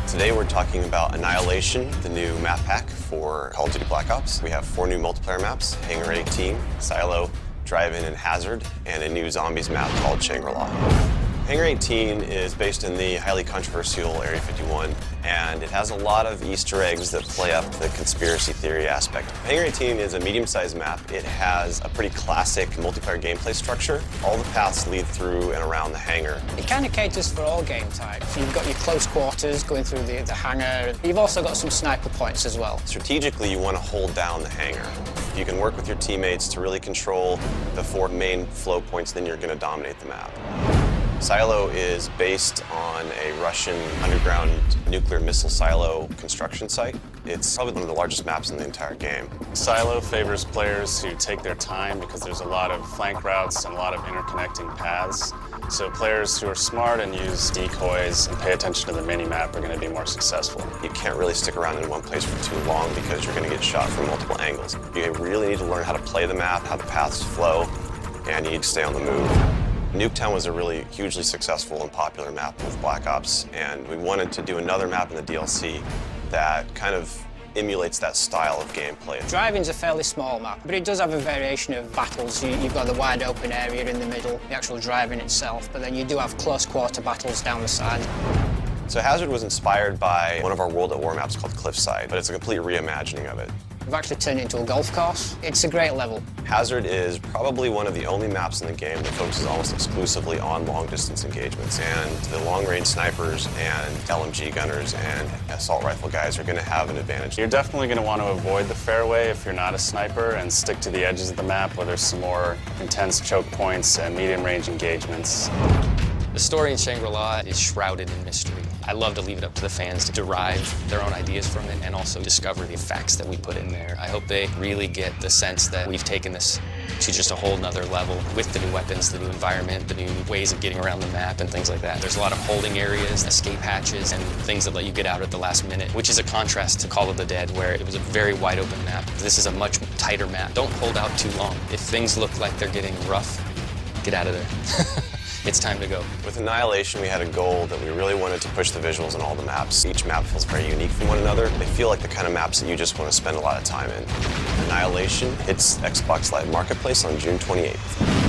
Today we're talking about Annihilation, the new map pack for Call of Duty Black Ops. We have 4 new multiplayer maps: Hangar 18, Silo, Drive-In, and Hazard, and a new zombies map called Shangri-La. Hangar 18 is based in the highly controversial Area 51, and it has a lot of Easter eggs that play up the conspiracy theory aspect. Hangar 18 is a medium-sized map. It has a pretty classic multiplayer gameplay structure. All the paths lead through and around the hangar. It kind of caters for all game types. You've got your close quarters going through the hangar. You've also got some sniper points as well. Strategically, you want to hold down the hangar. If you can work with your teammates to really control the 4 main flow points, then you're going to dominate the map. Silo is based on a Russian underground nuclear missile silo construction site. It's probably one of the largest maps in the entire game. Silo favors players who take their time because there's a lot of flank routes and a lot of interconnecting paths. So players who are smart and use decoys and pay attention to the mini-map are going to be more successful. You can't really stick around in one place for too long because you're going to get shot from multiple angles. You really need to learn how to play the map, how the paths flow, and you need to stay on the move. Nuketown was a really hugely successful and popular map with Black Ops, and we wanted to do another map in the DLC that kind of emulates that style of gameplay. Drive-In's a fairly small map, but it does have a variation of battles. You've got the wide open area in the middle, the actual Drive-In itself, but then you do have close quarter battles down the side. So Hazard was inspired by one of our World at War maps called Cliffside, but it's a complete reimagining of it. We've actually turned it into a golf course. It's a great level. Hazard is probably one of the only maps in the game that focuses almost exclusively on long-distance engagements, and the long-range snipers and LMG gunners and assault rifle guys are going to have an advantage. You're definitely going to want to avoid the fairway if you're not a sniper and stick to the edges of the map where there's some more intense choke points and medium-range engagements. The story in Shangri-La is shrouded in mystery. I love to leave it up to the fans to derive their own ideas from it and also discover the facts that we put in there. I hope they really get the sense that we've taken this to just a whole nother level with the new weapons, the new environment, the new ways of getting around the map and things like that. There's a lot of holding areas, escape hatches, and things that let you get out at the last minute, which is a contrast to Call of the Dead, where it was a very wide open map. This is a much tighter map. Don't hold out too long. If things look like they're getting rough, get out of there. It's time to go. With Annihilation, we had a goal that we really wanted to push the visuals in all the maps. Each map feels very unique from one another. They feel like the kind of maps that you just want to spend a lot of time in. Annihilation hits Xbox Live Marketplace on June 28th.